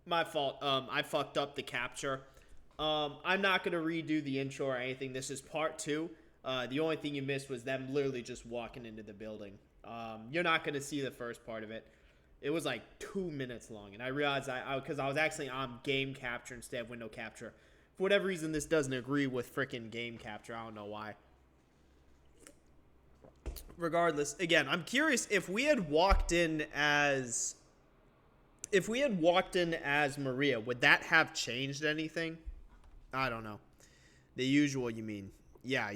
My fault. I fucked up the capture. I'm not gonna redo the intro or anything. This is part two. The only thing you missed was them literally just walking into the building. You're not gonna see the first part of it. It was like 2 minutes long, and I realized because I was actually on game capture instead of window capture. For whatever reason, this doesn't agree with freaking game capture. I don't know why. Regardless, again, I'm curious if we had walked in as Maria, would that have changed anything? I don't know. The usual, you mean? Yeah,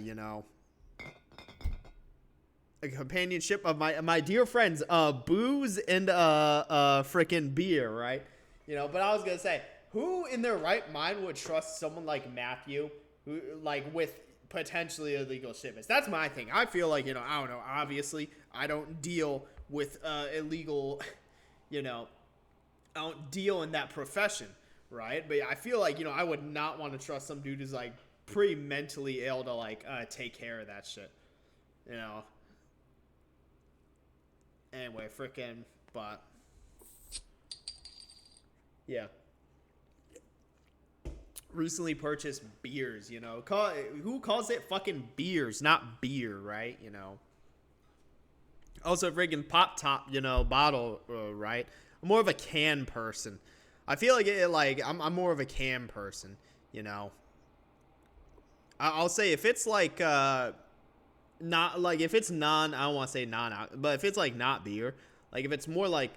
a companionship of my dear friends, booze and freaking beer, right? But I was gonna say, who in their right mind would trust someone like Matthew, who like with potentially illegal shipments? That's my thing. I feel like I don't know. Obviously, I don't deal with illegal, I don't deal in that profession, right? But I feel like I would not want to trust some dude who's like pretty mentally ill to like take care of that shit, Anyway, freaking, but yeah. Recently purchased beers, who calls it fucking beers, not beer, right? Also, freaking pop top, bottle, right? I'm more of a can person. I feel like I'm more of a can person, I'll say if it's like not like if it's non, I don't want to say non, but if it's like not beer, like if it's more like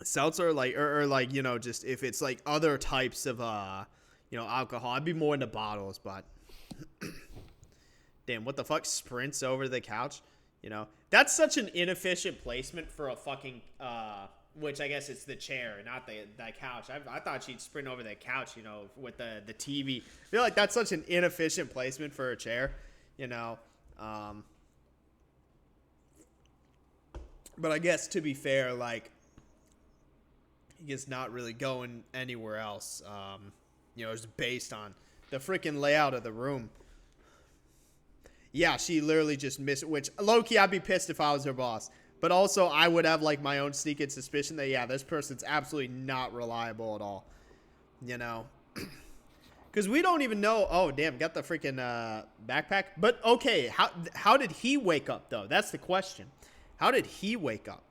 seltzer, like or like just if it's like other types of alcohol, I'd be more into bottles. But damn, what the fuck sprints over the couch? That's such an inefficient placement for a fucking which I guess it's the chair, not the couch. I thought she'd sprint over the couch, with the TV. I feel like that's such an inefficient placement for a chair, But I guess to be fair, like, it's not really going anywhere else. It's based on the freaking layout of the room. Yeah, she literally just missed it, which low-key I'd be pissed if I was her boss. But also I would have like my own sneaking suspicion that, yeah, this person's absolutely not reliable at all. Because we don't even know. Oh, damn, got the freaking backpack. But okay, how did he wake up, though? That's the question. How did he wake up?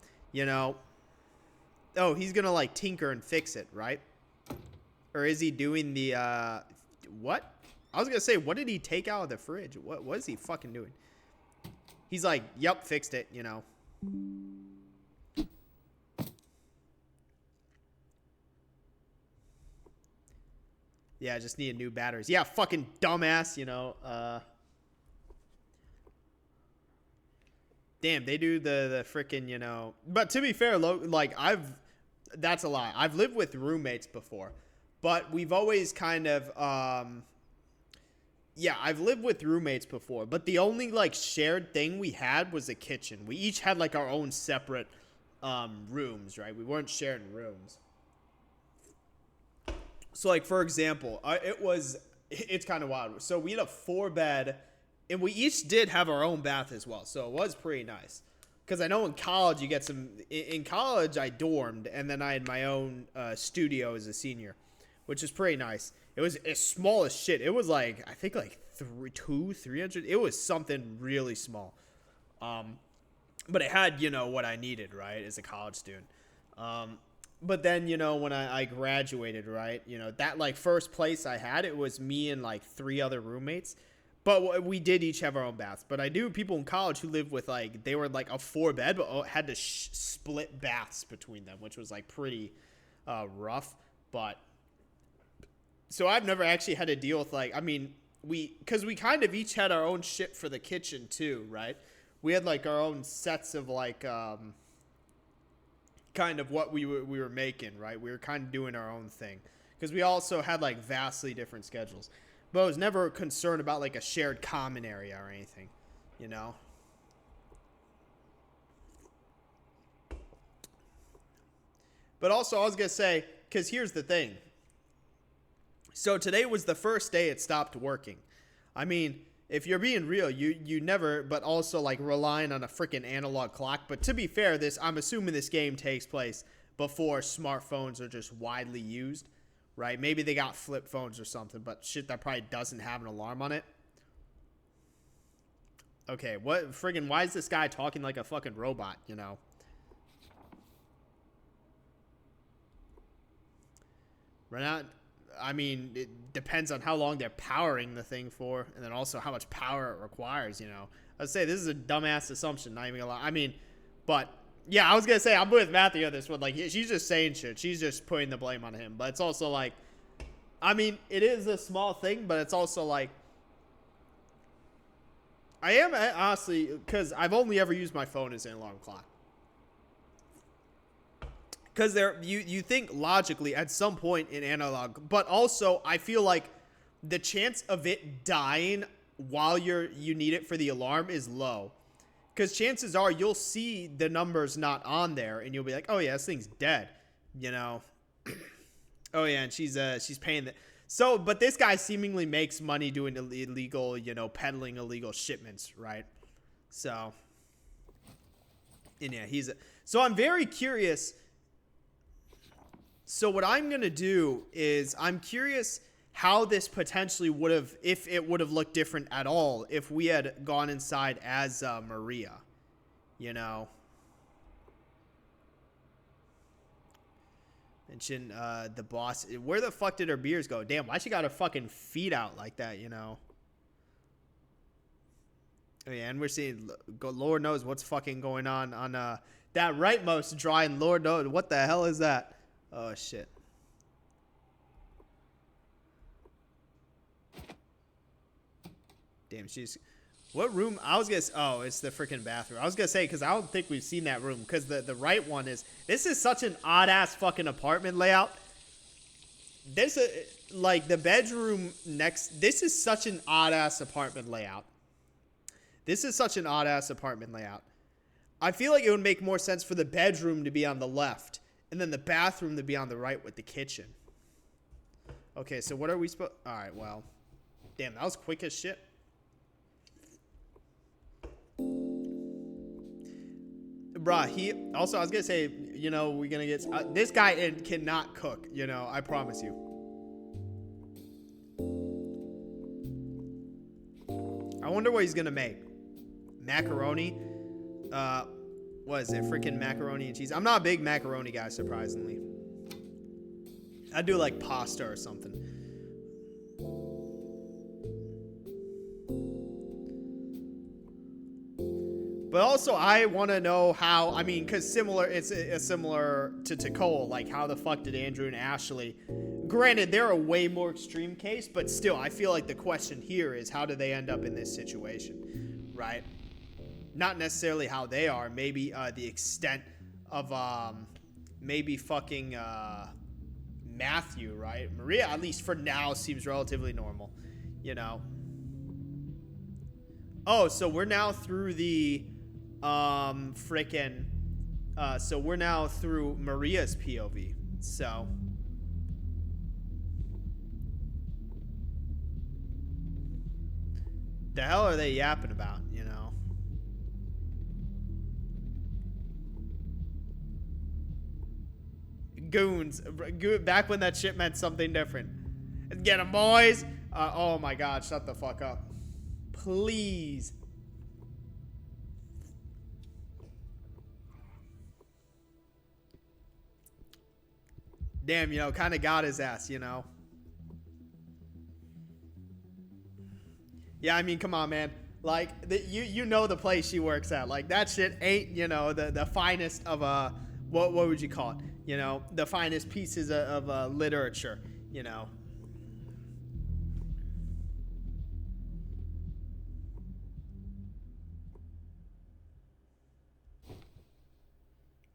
Oh, he's going to like tinker and fix it, right? Or is he doing the what? I was going to say, what did he take out of the fridge? What is he fucking doing? He's like, yep, fixed it, Yeah, I just need new batteries. Yeah, fucking dumbass, Damn, they do the freaking, But to be fair, like, that's a lie. I've lived with roommates before. But we've always kind of, yeah, I've lived with roommates before, but the only like shared thing we had was a kitchen. We each had like our own separate rooms, right? We weren't sharing rooms. So like for example, it's kind of wild. So we had a 4-bed, and we each did have our own bath as well. So it was pretty nice. Because I know in college you get some. In college I dormed, and then I had my own studio as a senior, which is pretty nice. It was as small as shit. It was like, I think like 300. It was something really small. But it had, what I needed, right, as a college student. But then, when I graduated, right, that like first place I had, it was me and like 3 other roommates. But we did each have our own baths. But I knew people in college who lived with like, they were like a 4-bed, but had to split baths between them, which was like pretty rough. But so I've never actually had to deal with like, I mean, because we kind of each had our own shit for the kitchen too, right? We had like our own sets of like, kind of what we were making, right? We were kind of doing our own thing because we also had like vastly different schedules. But I was never concerned about like a shared common area or anything, But also I was going to say, because here's the thing. So today was the first day it stopped working. I mean, if you're being real, you never, but also like relying on a freaking analog clock. But to be fair, I'm assuming this game takes place before smartphones are just widely used, right? Maybe they got flip phones or something, but shit that probably doesn't have an alarm on it. Okay, what friggin', why is this guy talking like a fucking robot, you know? Right now, I mean, it depends on how long they're powering the thing for, and then also how much power it requires, you know? I'd say this is a dumbass assumption, not even gonna lie. I mean, but, yeah, I was gonna say, I'm with Matthew on this one. Like, she's just saying shit. She's just putting the blame on him. But it's also like, I mean, it is a small thing, but it's also like, I am honestly, because I've only ever used my phone as an alarm clock. Because you think logically at some point in analog, but also I feel like the chance of it dying while you need it for the alarm is low. Because chances are you'll see the numbers not on there, and you'll be like, oh yeah, this thing's dead, you know. Oh yeah, and she's paying the. So, but this guy seemingly makes money doing illegal, you know, peddling illegal shipments, right? So, and yeah, so I'm very curious. So what I'm going to do is I'm curious how this potentially would have, if it would have looked different at all, if we had gone inside as Maria, you know. Mention the boss. Where the fuck did her beers go? Damn, why she got her fucking feet out like that, you know? Oh, yeah, and we're seeing, Lord knows what's fucking going on that rightmost dry, and Lord knows, what the hell is that? Oh, shit. Damn, what room? I was going to... Oh, it's the freaking bathroom. I was going to say, because I don't think we've seen that room. Because the right one is... This is such an odd-ass fucking apartment layout. Like, the bedroom next... This is such an odd-ass apartment layout. I feel like it would make more sense for the bedroom to be on the left. And then the bathroom to be on the right with the kitchen. Okay, so what are we supposed... Alright, well. Damn, that was quick as shit. Bruh, also, I was gonna say, you know, we're gonna get... this guy cannot cook, you know, I promise you. I wonder what he's gonna make. Macaroni? What is it? Freaking macaroni and cheese. I'm not a big macaroni guy, surprisingly. I do like pasta or something. But also, I want to know how, I mean, because it's similar to Cole, like, how the fuck did Andrew and Ashley, granted, they're a way more extreme case, but still, I feel like the question here is, how do they end up in this situation, right? Not necessarily how they are, maybe the extent of, maybe fucking Matthew, right? Maria, at least for now, seems relatively normal, you know? Oh, so we're now through the... so we're now through Maria's POV. So the hell are they yapping about, you know? Goons. Back when that shit meant something different. Get 'em, boys. Oh my god, shut the fuck up. Please. Damn, you know, kind of got his ass, you know. Yeah, I mean, come on, man. Like, you know the place she works at. Like, that shit ain't, you know, the finest of, what would you call it? You know, the finest pieces of literature, you know.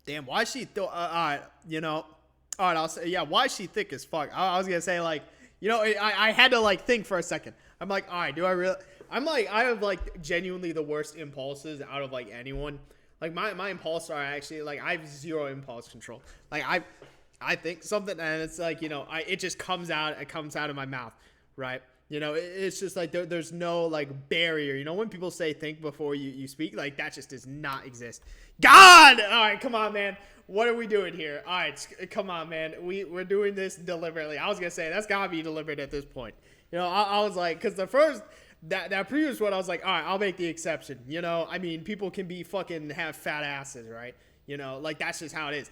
Damn, why is she, alright, you know. Alright, I'll say, yeah, why is she thick as fuck? I was gonna say, like, you know, I had to, like, think for a second. I'm like, alright, do I really... I have, like, genuinely the worst impulses out of, like, anyone. Like, my impulses are actually, like, I have zero impulse control. Like, I think something, and it's like, you know, it just comes out of my mouth, right? You know, it's just like there's no like barrier. You know, when people say think before you speak, like that just does not exist. God! All right, come on, man. What are we doing here? All right, come on, man. We're doing this deliberately. I was going to say, that's got to be deliberate at this point. You know, I was like, because the first, that previous one, I was like, all right, I'll make the exception. You know, I mean, people can be fucking have fat asses, right? You know, like that's just how it is.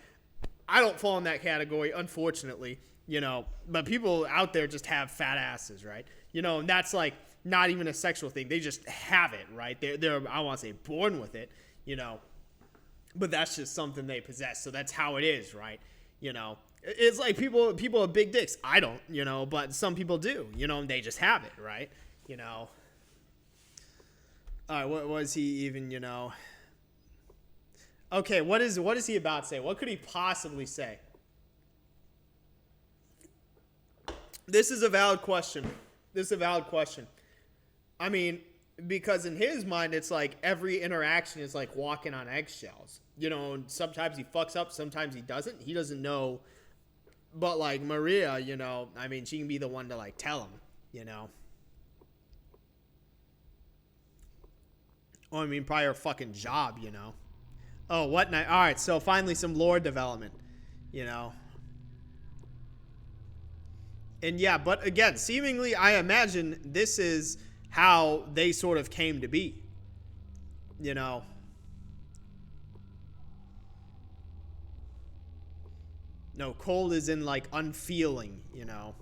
I don't fall in that category, unfortunately, you know, but people out there just have fat asses, right? You know, and that's like not even a sexual thing. They just have it, right? They're I want to say born with it, you know, but that's just something they possess. So that's how it is, right? You know, it's like people have big dicks. I don't, you know, but some people do, you know, and they just have it, right? You know. All right, what was he even, you know? Okay, what is he about to say? What could he possibly say? This is a valid question. I mean, because in his mind, it's like every interaction is like walking on eggshells. You know, and sometimes he fucks up, sometimes he doesn't. He doesn't know. But like Maria, you know, I mean, she can be the one to like tell him, you know. Oh, I mean, probably her fucking job, you know. Oh, what night? All right, so finally some lore development, you know. And yeah, but again, seemingly, I imagine this is how they sort of came to be, you know. No, cold is in like unfeeling, you know.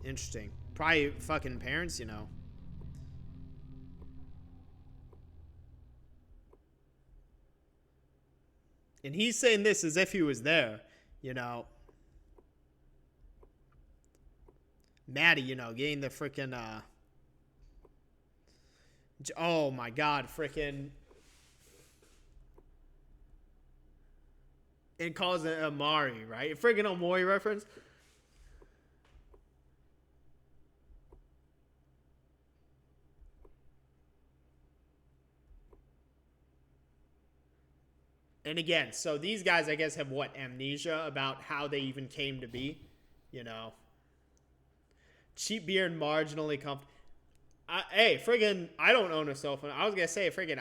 Interesting. Probably fucking parents, you know. And he's saying this as if he was there, you know. Maddie, you know, getting the freaking, oh my God, freaking, and calls it Amari, right? Freaking Amari reference. And again, so these guys, I guess, have what, amnesia about how they even came to be, you know. Cheap beer and marginally comfortable. Hey, friggin', I don't own a cell phone. I was gonna say, friggin',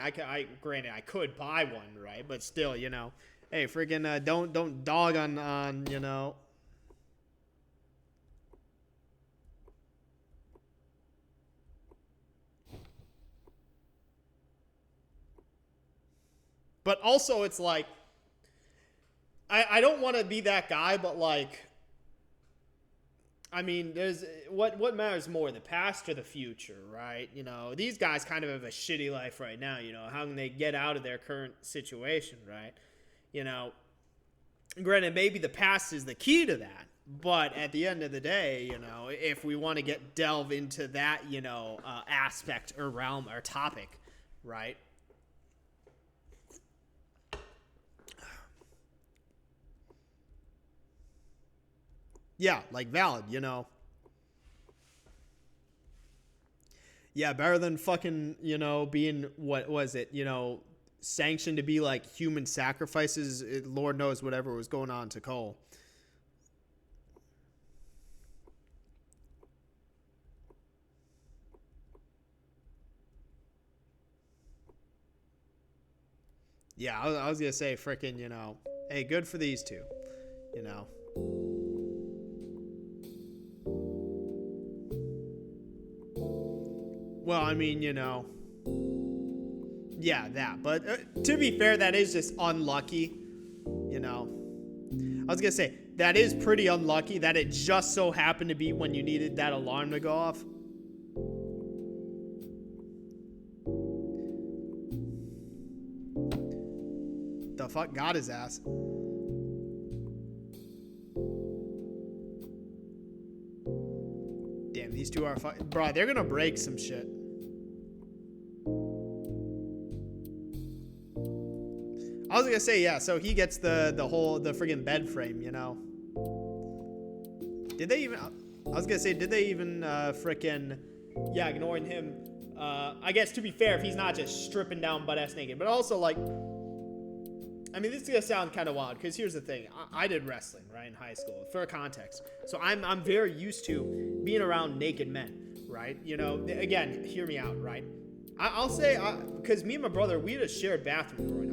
granted, I could buy one, right? But still, you know, hey, friggin', don't dog on, you know. But also, it's like, I don't want to be that guy, but like, I mean, there's what matters more, the past or the future, right? You know, these guys kind of have a shitty life right now. You know, how can they get out of their current situation, right? You know, granted, maybe the past is the key to that, but at the end of the day, you know, if we want to delve into that, you know, aspect or realm or topic, right? Yeah, like valid, you know. Yeah, better than fucking, you know, being, what was it, you know, sanctioned to be like human sacrifices. Lord knows whatever was going on to Cole. Yeah, I was going to say, freaking, you know, hey, good for these two, you know. Well, I mean, you know, yeah, that. But to be fair, that is just unlucky, you know. I was going to say, that is pretty unlucky that it just so happened to be when you needed that alarm to go off. The fuck got his ass. Damn, these two are fucking... Bro, they're going to break some shit. I was gonna say, yeah, so he gets the friggin' bed frame, you know. Did they even, I was gonna say, did they even frickin', yeah, ignoring him, I guess to be fair, if he's not just stripping down butt-ass naked. But also, like, I mean, this is going to sound kind of wild, because here's the thing. I did wrestling, right, in high school, for context. So I'm very used to being around naked men, right? You know, again, hear me out, right? I'll say, because me and my brother, we had a shared bathroom growing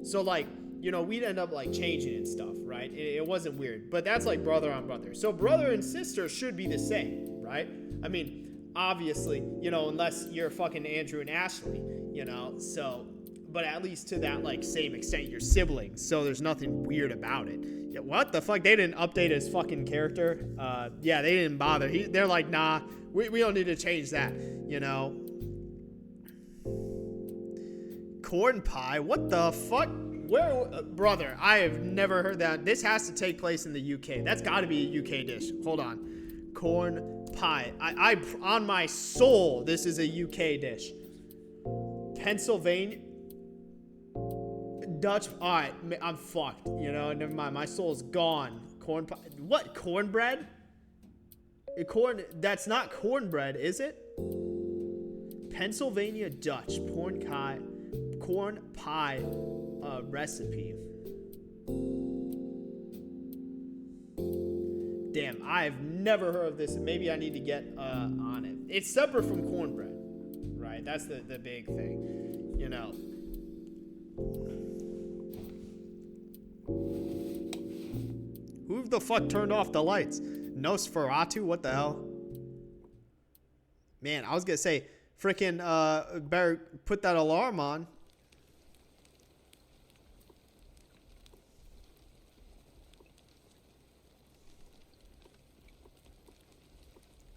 up. So, like, you know, we'd end up, like, changing and stuff, right? It wasn't weird. But that's, like, brother on brother. So brother and sister should be the same, right? I mean, obviously, you know, unless you're fucking Andrew and Ashley, you know, so... But at least to that, like, same extent, you're siblings, so there's nothing weird about it. Yeah, what the fuck? They didn't update his fucking character? Yeah, they didn't bother. They're like, nah, we don't need to change that, you know? Corn pie? What the fuck? Where, brother, I have never heard that. This has to take place in the UK. That's got to be a UK dish. Hold on. Corn pie. I on my soul, this is a UK dish. Pennsylvania... Dutch, all right, I'm fucked, you know, never mind, my soul's gone. Corn pie, what, cornbread? That's not cornbread, is it? Pennsylvania Dutch, corn pie recipe. Damn, I've never heard of this, maybe I need to get on it. It's separate from cornbread, right? That's the big thing, you know. Who the fuck turned off the lights? Nosferatu? What the hell? Man, I was gonna say, freaking, better put that alarm on.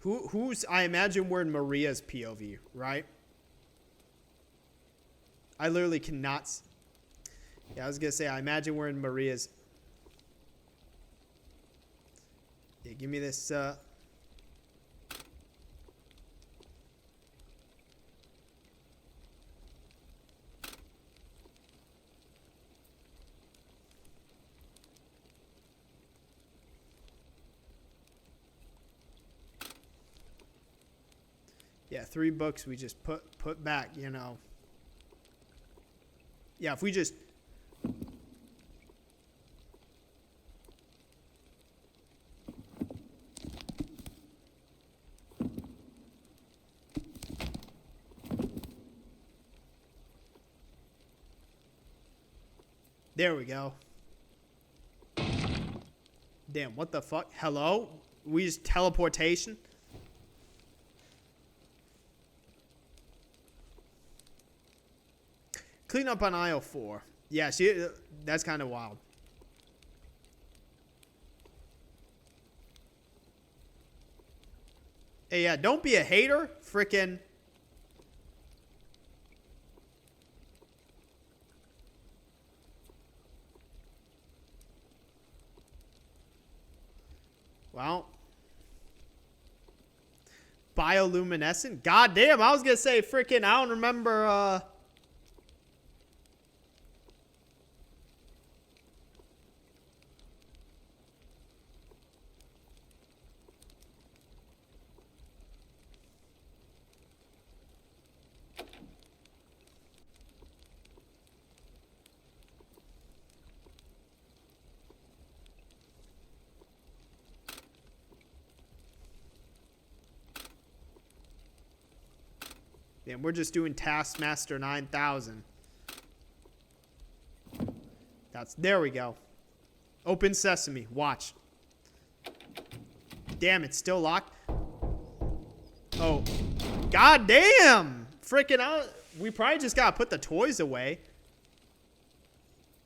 Who's, I imagine we're in Maria's POV, right? I literally cannot. Yeah, I was gonna say, I imagine we're in Maria's. Yeah, give me this, yeah, 3 books we just put back, you know. Yeah, if we just... There we go. Damn, what the fuck? Hello? We just teleportation? Clean up on aisle 4. Yeah, see, that's kind of wild. Hey, yeah, don't be a hater. Frickin'. Well. Bioluminescent? God damn, I was gonna say frickin', I don't remember, and we're just doing Taskmaster 9000. There we go. Open sesame. Watch. Damn, it's still locked. Oh. God damn. Freaking, we probably just gotta put the toys away.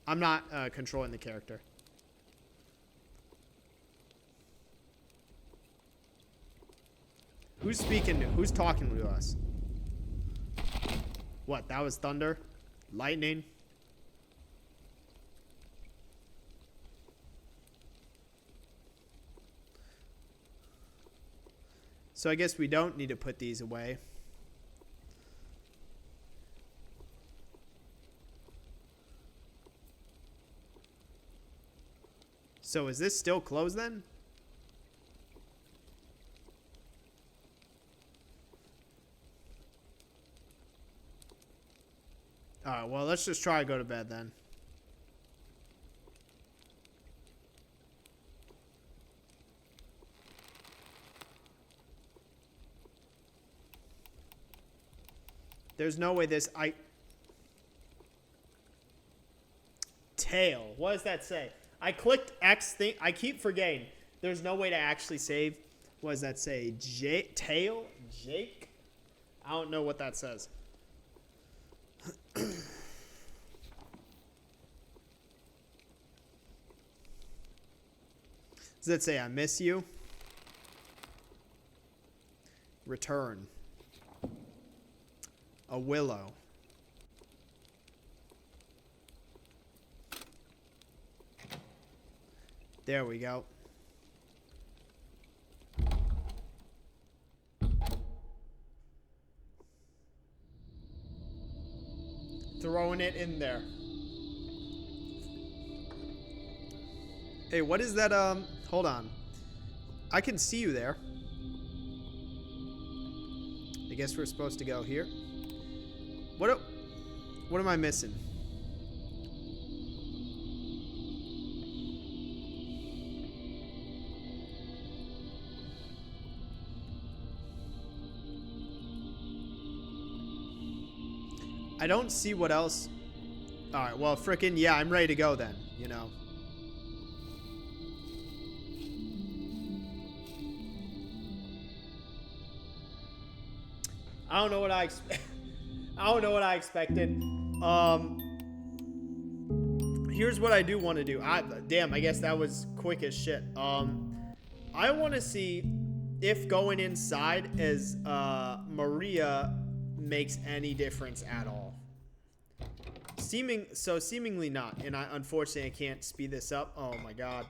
I'm not controlling the character. Who's speaking to? Who's talking to us? What? That was thunder? Lightning? So I guess we don't need to put these away. So is this still closed then? All right, well, let's just try to go to bed then. There's no way this... Tail. What does that say? I clicked X thing. I keep forgetting. There's no way to actually save. What does that say? Tail? Jake? I don't know what that says. Does it say I miss you? Return. A willow. There we go. Throwing it in there. Hey, what is that? Hold on. I can see you there. I guess we're supposed to go here. What am I missing? I don't see what else. Alright, well, frickin' yeah, I'm ready to go then, you know. I don't know what I expected. Here's what I do want to do. Damn, I guess that was quick as shit. I want to see if going inside as Maria makes any difference at all. Seemingly not, and unfortunately I can't speed this up. Oh my god.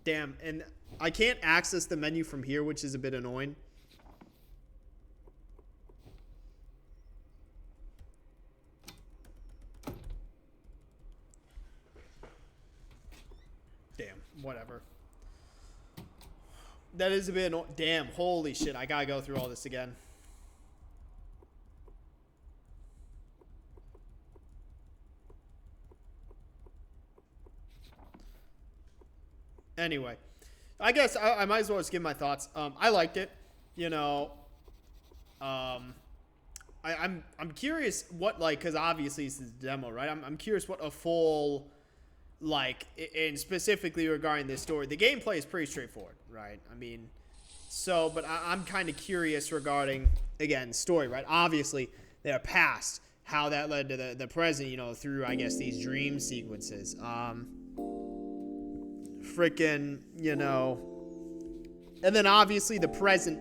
Damn, and I can't access the menu from here, which is a bit annoying. Damn, whatever. That is a bit annoying. Damn, holy shit, I gotta go through all this again. Anyway, I guess I might as well just give my thoughts. I liked it, you know. I'm curious what, like, because obviously this is a demo, right? I'm curious what a full, like, and specifically regarding this story. The gameplay is pretty straightforward, right? I mean, so, but I'm kind of curious regarding, again, story, right? Obviously, their past, how that led to the present, you know, through, I guess, these dream sequences. Freaking, you know, and then obviously the present,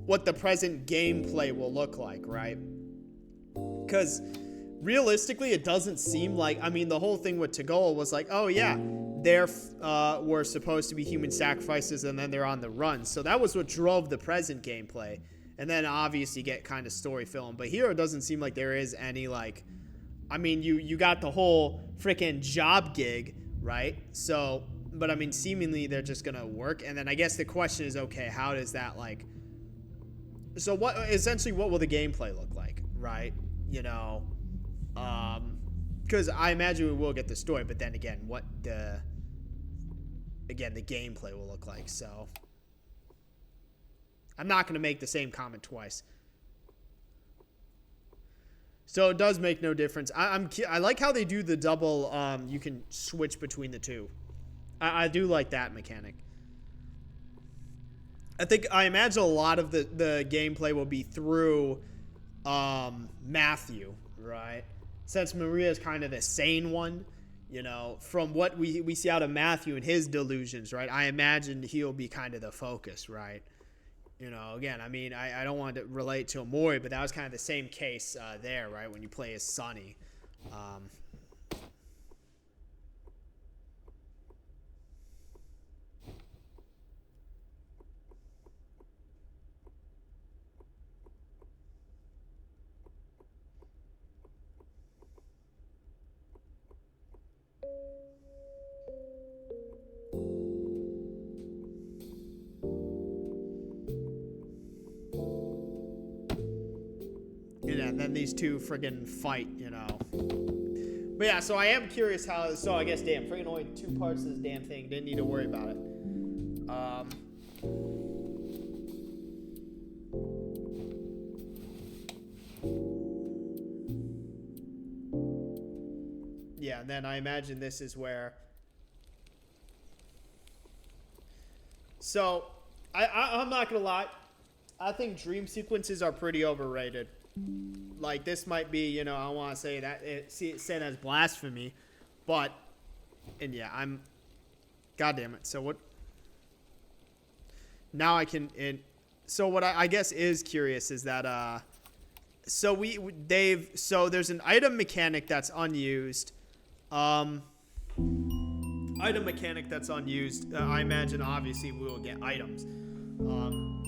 what the present gameplay will look like, right? Because realistically, it doesn't seem like, I mean, the whole thing with Tagol was like, oh yeah, there were supposed to be human sacrifices and then they're on the run. So that was what drove the present gameplay. And then obviously get kind of story film. But here it doesn't seem like there is any, like, I mean, you got the whole freaking job gig, right? So, but I mean, seemingly they're just gonna work. And then I guess the question is, okay, how does that, like, so what, essentially what will the gameplay look like, right? You know, because I imagine we will get the story, but then again, what the gameplay will look like. So I'm not gonna make the same comment twice. So it does make no difference. I like how they do the double, you can switch between the two. I do like that mechanic. I imagine a lot of the gameplay will be through Matthew, right? Since Maria is kind of the sane one, you know, from what we see out of Matthew and his delusions, right? I imagine he'll be kind of the focus, right? You know, again, I mean, I don't want to relate to Amori, but that was kind of the same case there, right? When you play as Sonny. and then these two friggin' fight, you know. But yeah, so I am curious how. So I guess, damn, friggin' only 2 parts of this damn thing. Didn't need to worry about it. Yeah, and then I imagine this is where. So, I'm not gonna lie. I think dream sequences are pretty overrated. Like, this might be, you know, I want to say that it's said as blasphemy, but, and yeah, God damn it. So what? Now I can. So what I guess is curious is that so there's an item mechanic that's unused. Item mechanic that's unused. I imagine obviously we will get items.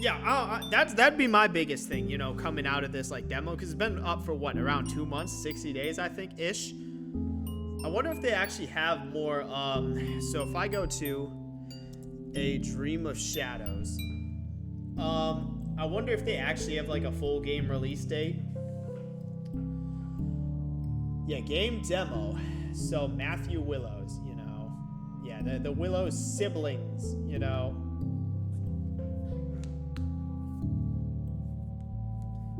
Yeah, that'd be my biggest thing, you know, coming out of this like demo, because it's been up for what, around 2 months, 60 days, I think, ish. I wonder if they actually have more. So if I go to A Dream of Shadows, I wonder if they actually have like a full game release date. Yeah, game demo. So Matthew Willows, you know, yeah, the Willows siblings, you know.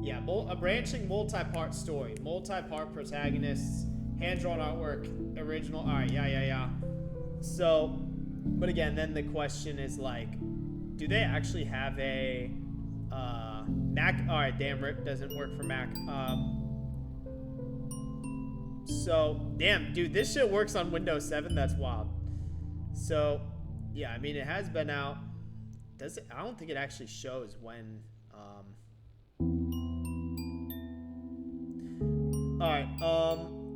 Yeah, a branching multi-part story, multi-part protagonists, hand-drawn artwork, original. All right, yeah. So, but again, then the question is like, do they actually have a Mac? All right, damn, RIP doesn't work for Mac. So, damn, dude, this shit works on Windows 7. That's wild. So, yeah, I mean, it has been out. Does it? I don't think it actually shows when. All right.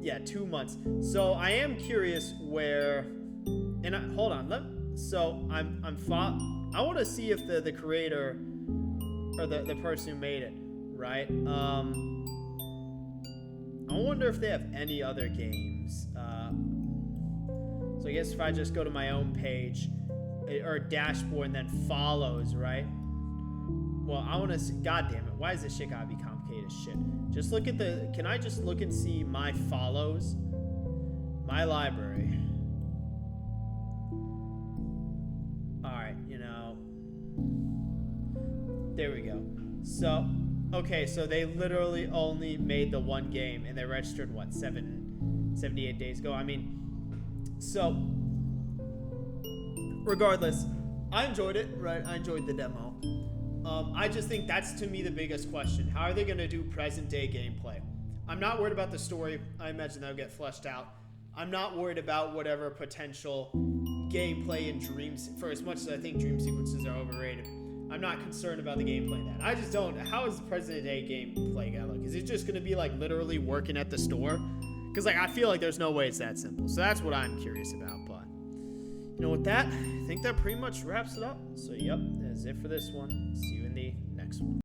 Yeah, 2 months. So I am curious where. And hold on. So I want to see if the creator or the person who made it, right? I wonder if they have any other games. So I guess if I just go to my own page or dashboard and then follows, right? Well, I want to see. God damn it! Why is this shit gotta be complicated as shit? Just look at the. Can I just look and see my follows? My library. All right, you know. There we go. So, okay, so they literally only made the one game and they registered what 78 days ago. I mean, so regardless, I enjoyed it. Right, I enjoyed the demo. I just think that's, to me, the biggest question. How are they going to do present-day gameplay? I'm not worried about the story. I imagine that'll get fleshed out. I'm not worried about whatever potential gameplay in dreams. For as much as I think dream sequences are overrated, I'm not concerned about the gameplay in that. I just don't. How is the present-day gameplay going to look? Is it just going to be, like, literally working at the store? Because, like, I feel like there's no way it's that simple. So that's what I'm curious about. But, you know, with that, I think that pretty much wraps it up. So, yep, that's it for this one. See you in the next one.